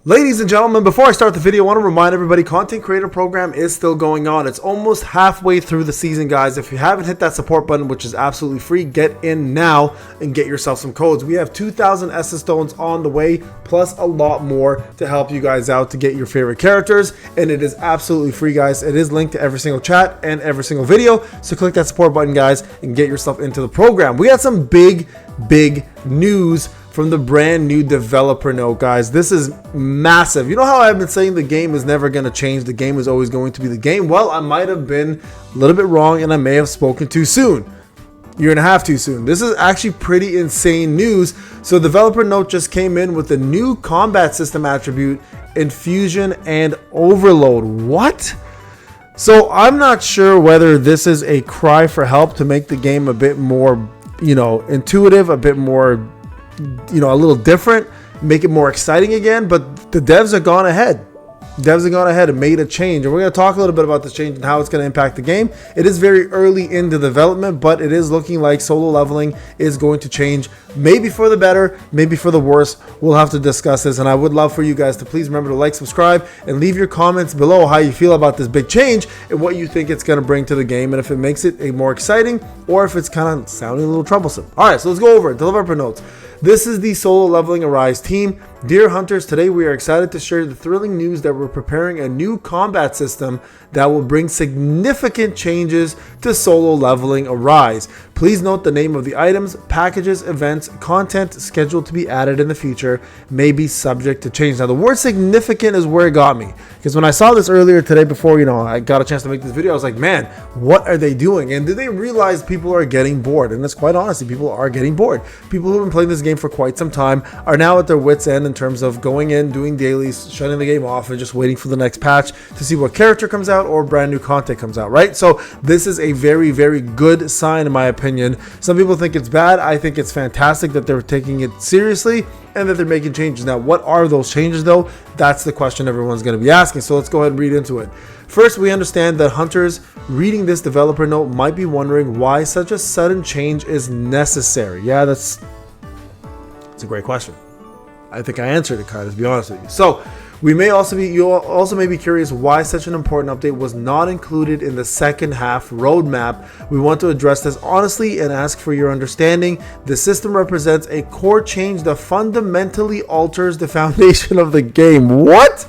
Ladies and gentlemen, before I start the video, I want to remind everybody, Content Creator Program is still going on. It's almost halfway through the season, guys. If you haven't hit that support button, which is absolutely free, get in now and get yourself some codes. We have 2,000 Essence Stones on the way, plus a lot more to help you guys out to get your favorite characters, and it is absolutely free, guys. It is linked to every single chat and every single video, so click that support button, guys, and get yourself into the program. We got some big news from the brand new developer note, guys. This is massive. You know how I've been saying the game is never going to change, the game is always going to be the game? Well, I might have been a little bit wrong, and I may have spoken too soon. Year and a half too soon. This is actually pretty insane news. So developer note just came in with a new combat system attribute, Infusion and Overload. What? So I'm not sure whether this is a cry for help to make the game a bit more, intuitive, a bit more, a little different, make it more exciting again. But the devs have gone ahead. And made a change, and we're going to talk a little bit about this change and how it's going to impact the game. It is very early into development, but it is looking like solo leveling is going to change, maybe for the better, maybe for the worse. We'll have to discuss this, and I would love for you guys to please remember to like, subscribe, and leave your comments below how you feel about this big change and what you think it's going to bring to the game, and if it makes it a more exciting or if it's kind of sounding a little troublesome. All right, so let's go over it. Developer notes. This is the Solo Leveling Arise team. Dear Hunters, today we are excited to share the thrilling news that we're preparing a new combat system that will bring significant changes to Solo Leveling Arise. Please note the name of the items, packages, events, content scheduled to be added in the future may be subject to change. Now, the word significant is where it got me, because when I saw this earlier today before, I got a chance to make this video, I was like, man, what are they doing? And do they realize people are getting bored? And it's quite honestly, people are getting bored. People who have been playing this game for quite some time are now at their wits' end in terms of going in, doing dailies, shutting the game off, and just waiting for the next patch to see what character comes out or brand new content comes out, right? So this is a very good sign in my opinion. Some people think it's bad. I think it's fantastic that they're taking it seriously and that they're making changes. Now, what are those changes though? That's the question everyone's going to be asking. So let's go ahead and read into it. First, we understand that hunters reading this developer note might be wondering why such a sudden change is necessary. Yeah, it's a great question. I think I answered it, kind of, to be honest with you. So you also may be curious why such an important update was not included in the second half roadmap. We want to address this honestly and ask for your understanding. The system represents a core change that fundamentally alters the foundation of the game. What?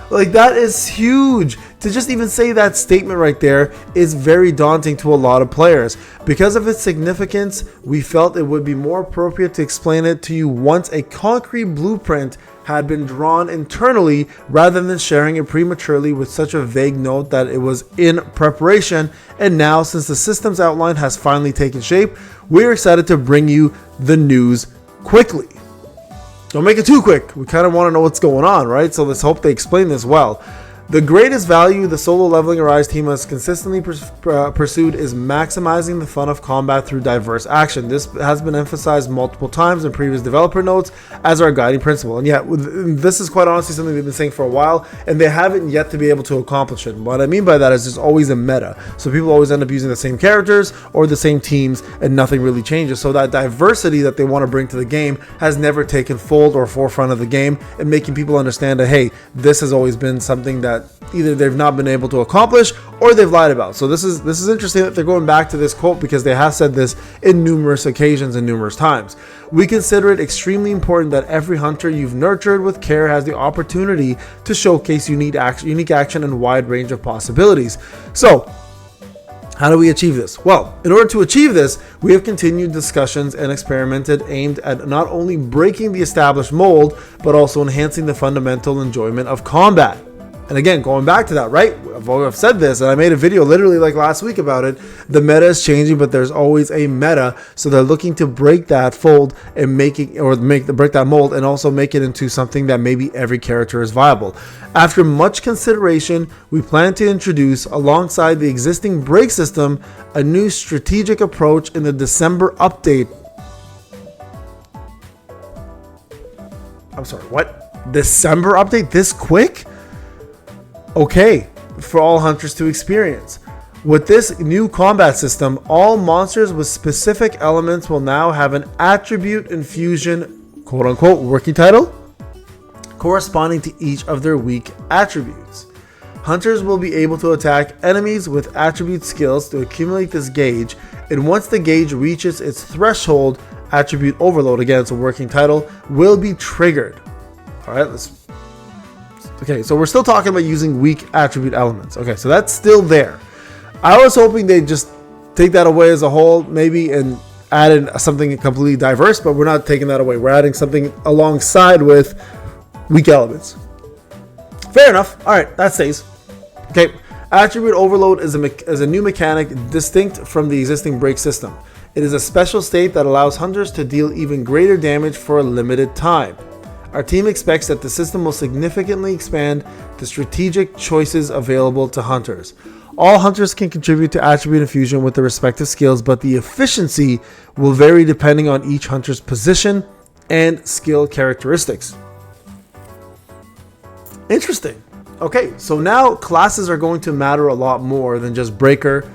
Like, that is huge. To just even say that statement right there is very daunting to a lot of players. Because of its significance, we felt it would be more appropriate to explain it to you once a concrete blueprint had been drawn internally, rather than sharing it prematurely with such a vague note that it was in preparation. And now, since the system's outline has finally taken shape, we're excited to bring you the news quickly. Don't make it too quick. We kind of want to know what's going on, right? So let's hope they explain this well. The greatest value the Solo Leveling Arise team has consistently pursued is maximizing the fun of combat through diverse action. This has been emphasized multiple times in previous developer notes as our guiding principle. And yeah, this is quite honestly something they've been saying for a while, and they haven't yet to be able to accomplish it. What I mean by that is there's always a meta. So people always end up using the same characters or the same teams, and nothing really changes. So that diversity that they want to bring to the game has never taken fold or forefront of the game, and making people understand that, hey, this has always been something that either they've not been able to accomplish or they've lied about. So this is interesting that they're going back to this quote, because they have said this in numerous occasions and numerous times. We consider it extremely important that every hunter you've nurtured with care has the opportunity to showcase unique action and wide range of possibilities. So how do we achieve this? Well, in order to achieve this, we have continued discussions and experimented aimed at not only breaking the established mold, but also enhancing the fundamental enjoyment of combat. And again, going back to that, right? I've said this, and I made a video literally like last week about it. The meta is changing, but there's always a meta. So they're looking to break that fold and break that mold, and also make it into something that maybe every character is viable. After much consideration, we plan to introduce, alongside the existing break system, a new strategic approach in the December update. I'm sorry, what? December update this quick? Okay, for all hunters to experience. With this new combat system, all monsters with specific elements will now have an attribute infusion, quote unquote, working title, corresponding to each of their weak attributes. Hunters will be able to attack enemies with attribute skills to accumulate this gauge, and once the gauge reaches its threshold, attribute overload, again it's a working title, will be triggered. Alright, okay, so we're still talking about using weak attribute elements. Okay, so that's still there. I was hoping they'd just take that away as a whole, maybe, and add in something completely diverse, but we're not taking that away. We're adding something alongside with weak elements. Fair enough. Alright, that stays. Okay, attribute overload is a new mechanic distinct from the existing break system. It is a special state that allows hunters to deal even greater damage for a limited time. Our team expects that the system will significantly expand the strategic choices available to hunters. All hunters can contribute to attribute infusion with their respective skills, but the efficiency will vary depending on each hunter's position and skill characteristics. Interesting. Okay, so now classes are going to matter a lot more than just breaker,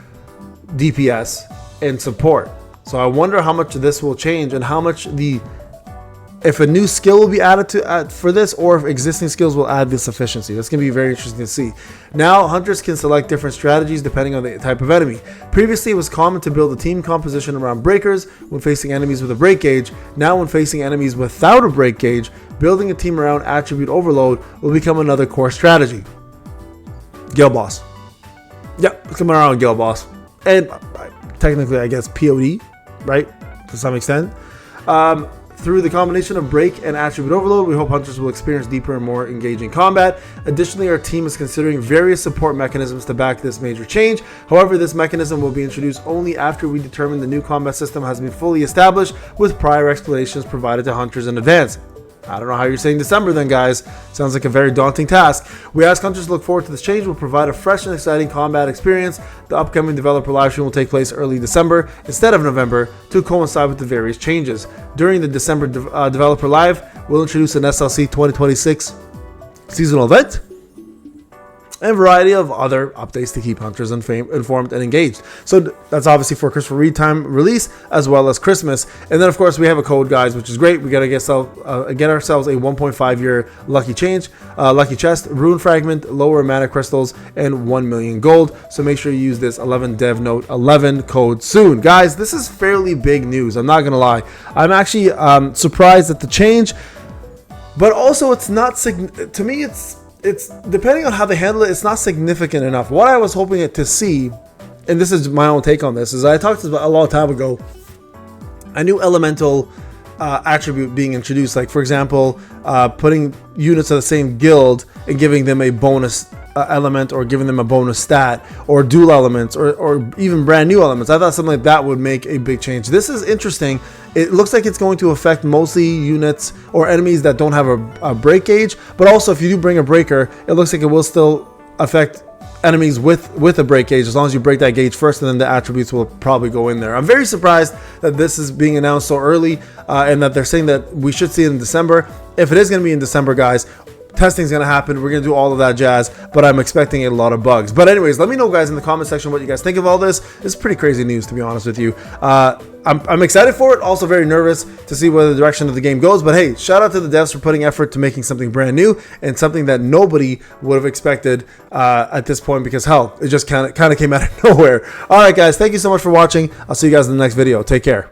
DPS, and support. So I wonder how much this will change and how much if a new skill will be added to for this, or if existing skills will add this efficiency. That's going to be very interesting to see. Now, hunters can select different strategies depending on the type of enemy. Previously, it was common to build a team composition around breakers when facing enemies with a break gauge. Now, when facing enemies without a break gauge, building a team around attribute overload will become another core strategy. Guild boss. Yep, coming around guild boss. And technically, I guess POD, right? To some extent. Through the combination of break and attribute overload, we hope hunters will experience deeper and more engaging combat. Additionally, our team is considering various support mechanisms to back this major change. However, this mechanism will be introduced only after we determine the new combat system has been fully established, with prior explanations provided to hunters in advance. I don't know how you're saying December then, guys. Sounds like a very daunting task. We ask hunters to look forward to this change. We'll provide a fresh and exciting combat experience. The upcoming developer livestream will take place early December instead of November to coincide with the various changes. During the December developer live, we'll introduce an SLC 2026 seasonal event and a variety of other updates to keep hunters informed and engaged. So that's obviously for Christopher Reed time release as well as Christmas. And then of course we have a code, guys, which is great. We got to get ourselves a 1.5 year lucky chest, rune fragment, lower mana crystals, and 1 million gold. So make sure you use this 11 dev note 11 code soon. Guys, this is fairly big news. I'm not going to lie. I'm actually surprised at the change, but also it's not, to me, it's depending on how they handle it, it's not significant enough. What I was hoping to see, and this is my own take on this, is I talked about a long time ago, a new elemental attribute being introduced, like for example, putting units of the same guild and giving them a bonus element, or giving them a bonus stat, or dual elements, or even brand new elements. I thought something like that would make a big change. This is interesting. It looks like it's going to affect mostly units or enemies that don't have a break gauge, but also if you do bring a breaker, it looks like it will still affect enemies with a break gauge, as long as you break that gauge first, and then the attributes will probably go in there. I'm very surprised that this is being announced so early, and that they're saying that we should see it in December. If it is going to be in December, guys, testing is going to happen. We're going to do all of that jazz, but I'm expecting a lot of bugs. But anyways, let me know, guys, in the comment section what you guys think of all this. It's pretty crazy news, to be honest with you. I'm excited for it. Also very nervous to see where the direction of the game goes. But hey, shout out to the devs for putting effort to making something brand new and something that nobody would have expected at this point, because hell, it just kind of came out of nowhere. All right, guys, thank you so much for watching. I'll see you guys in the next video. Take care.